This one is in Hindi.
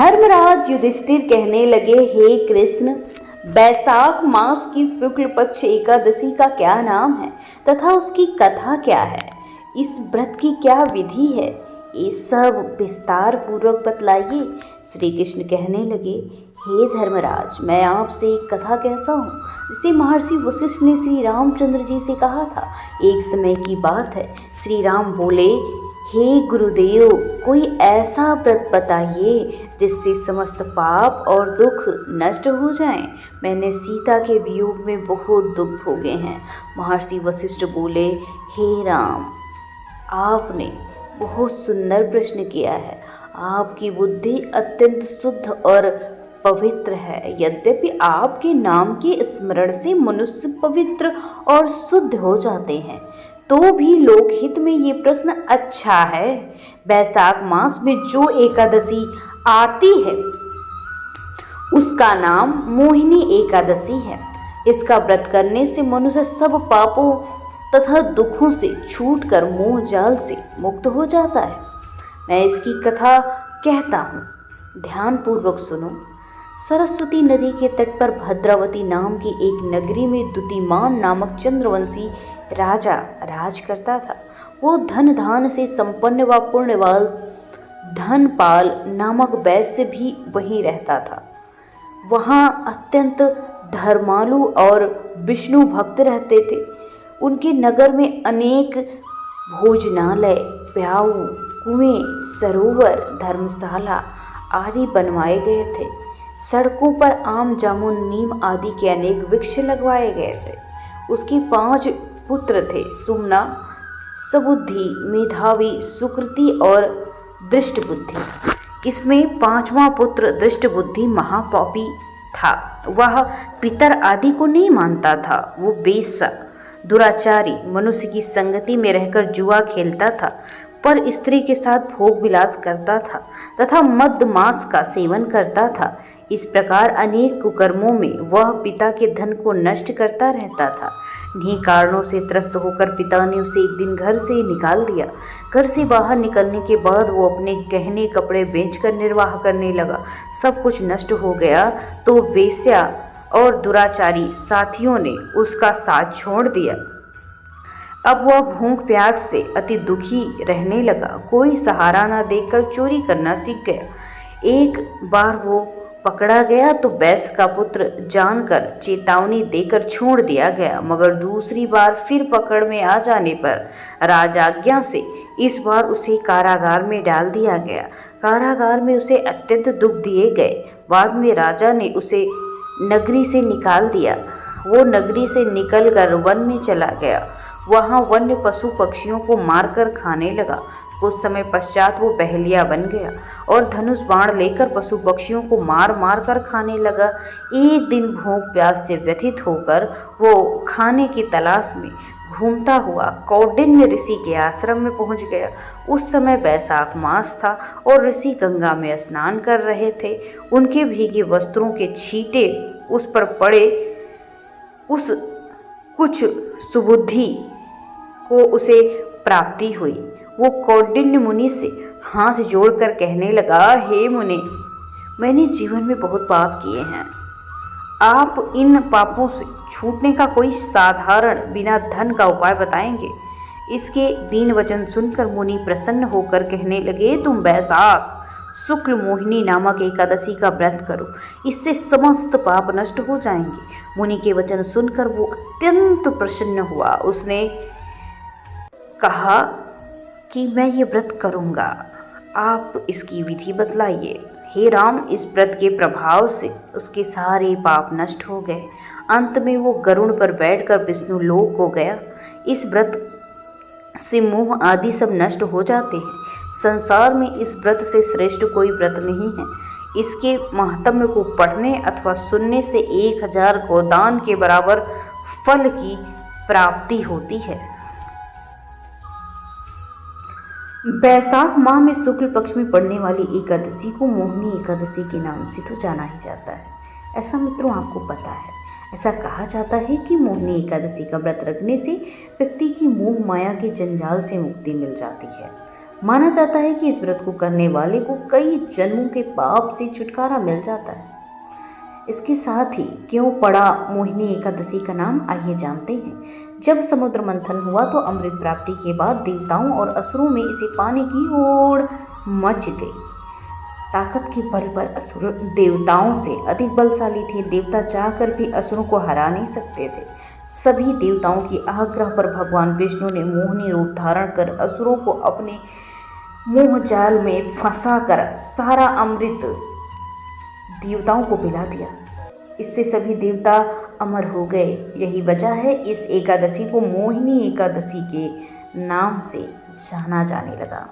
धर्मराज युधिष्ठिर कहने लगे, हे कृष्ण, बैसाख मास की शुक्ल पक्ष एकादशी का क्या नाम है तथा उसकी कथा क्या है? इस व्रत की क्या विधि है? ये सब विस्तार पूर्वक बतलाइए। श्री कृष्ण कहने लगे, हे धर्मराज, मैं आपसे एक कथा कहता हूँ जिसे महर्षि वशिष्ठ ने श्री रामचंद्र जी से कहा था। एक समय की बात है, श्री राम बोले, हे गुरुदेव, कोई ऐसा व्रत बताइए जिससे समस्त पाप और दुख नष्ट हो जाएं। मैंने सीता के वियोग में बहुत दुख भोगे हैं। महर्षि वशिष्ठ बोले, हे राम, आपने बहुत सुंदर प्रश्न किया है। आपकी बुद्धि अत्यंत शुद्ध और पवित्र है। यद्यपि आपके नाम के स्मरण से मनुष्य पवित्र और शुद्ध हो जाते हैं, तो भी लोकहित में ये प्रश्न अच्छा है। बैसाख मास में जो एकादशी आती है उसका नाम मोहिनी एकादशी है। इसका व्रत करने से मनुष्य सब पापों तथा दुखों से छूटकर मोह जाल से मुक्त हो जाता है। मैं इसकी कथा कहता हूँ, ध्यान पूर्वक सुनो। सरस्वती नदी के तट पर भद्रावती नाम की एक नगरी में दुतिमान नामक चंद्रवंशी राजा राज करता था। वो धन धान से संपन्न व पुण्यवान धनपाल नामक वैश्य भी वहीं रहता था। वहाँ अत्यंत धर्मालु और विष्णु भक्त रहते थे। उनके नगर में अनेक भोजनालय, प्याऊ, कुएं, सरोवर, धर्मशाला आदि बनवाए गए थे। सड़कों पर आम, जामुन, नीम आदि के अनेक वृक्ष लगवाए गए थे। उसके 5 पुत्र थे, सुमना, सुबुद्धि, मेधावी, सुकृति और दृष्टबुद्धि। इसमें 5वां पुत्र दृष्टबुद्धि महापापी था। वह पितर आदि को नहीं मानता था। वो बेश्या, दुराचारी, मनुष्य की संगति में रहकर जुआ खेलता था, पर स्त्री के साथ भोग विलास करता था तथा मद मांस का सेवन करता था। इस प्रकार अनेक कुकर्मों में वह पिता के धन को नष्ट करता रहता था। इन्हीं कारणों से त्रस्त होकर पिता ने उसे एक दिन घर से निकाल दिया। घर से बाहर निकलने के बाद वो अपने गहने कपड़े बेचकर निर्वाह करने लगा। सब कुछ नष्ट हो गया तो वेश्या और दुराचारी साथियों ने उसका साथ छोड़ दिया। अब वह भूख प्यास से अति दुखी रहने लगा। कोई सहारा न देखकर चोरी करना सीख गया। एक बार वो पकड़ा गया तो वैश्य का पुत्र जानकर चेतावनी देकर छोड़ दिया गया, मगर दूसरी बार फिर पकड़ में आ जाने पर राजाज्ञा से इस बार उसे कारागार में डाल दिया गया। कारागार में उसे अत्यंत दुख दिए गए। बाद में राजा ने उसे नगरी से निकाल दिया। वो नगरी से निकलकर वन में चला गया। वहाँ वन्य पशु पक्षियों को मारकर खाने लगा। कुछ समय पश्चात वो बहलिया बन गया और धनुष बाण लेकर पशु पक्षियों को मार मार कर खाने लगा। एक दिन भूख प्यास से व्यथित होकर वो खाने की तलाश में घूमता हुआ कौंडिन्य ऋषि के आश्रम में पहुंच गया। उस समय बैसाख मास था और ऋषि गंगा में स्नान कर रहे थे। उनके भीगे वस्त्रों के छींटे उस पर पड़े। उस कुछ सुबुद्धि को उसे प्राप्ति हुई। वो कौंडिन्य मुनि से हाथ जोड़कर कहने लगा, हे मुनि, मैंने जीवन में बहुत पाप किए हैं। आप इन पापों से छूटने का कोई साधारण बिना धन का उपाय बताएंगे? इसके दीन वचन सुनकर मुनि प्रसन्न होकर कहने लगे, तुम बैसाख शुक्ल मोहिनी नामक एकादशी का व्रत करो, इससे समस्त पाप नष्ट हो जाएंगे। मुनि के वचन सुनकर वो अत्यंत प्रसन्न हुआ। उसने कहा कि मैं ये व्रत करूँगा, आप इसकी विधि बतलाइए। हे राम, इस व्रत के प्रभाव से उसके सारे पाप नष्ट हो गए। अंत में वो गरुड़ पर बैठकर विष्णु लोक को गया। इस व्रत से मोह आदि सब नष्ट हो जाते हैं। संसार में इस व्रत से श्रेष्ठ कोई व्रत नहीं है। इसके महात्म्य को पढ़ने अथवा सुनने से 1000 गोदान के बराबर फल की प्राप्ति होती है। बैसाख माह में शुक्ल पक्ष में पड़ने वाली एकादशी को मोहिनी एकादशी के नाम से तो जाना ही जाता है। ऐसा मित्रों आपको पता है, ऐसा कहा जाता है कि मोहिनी एकादशी का व्रत रखने से व्यक्ति की मोह माया के जंजाल से मुक्ति मिल जाती है। माना जाता है कि इस व्रत को करने वाले को कई जन्मों के पाप से छुटकारा मिल जाता है। इसके साथ ही क्यों पड़ा मोहिनी एकादशी का नाम, आइए जानते हैं। जब समुद्र मंथन हुआ तो अमृत प्राप्ति के बाद देवताओं और असुरों में इसे पाने की होड़ मच गई। ताकत के बल पर असुर देवताओं से अधिक बलशाली थे। देवता चाहकर भी असुरों को हरा नहीं सकते थे। सभी देवताओं की आग्रह पर भगवान विष्णु ने मोहिनी रूप धारण कर असुरों को अपने मोह जाल में फंसाकर सारा अमृत देवताओं को पिला दिया। इससे सभी देवता अमर हो गए। यही वजह है इस एकादशी को मोहिनी एकादशी के नाम से जाना जाने लगा।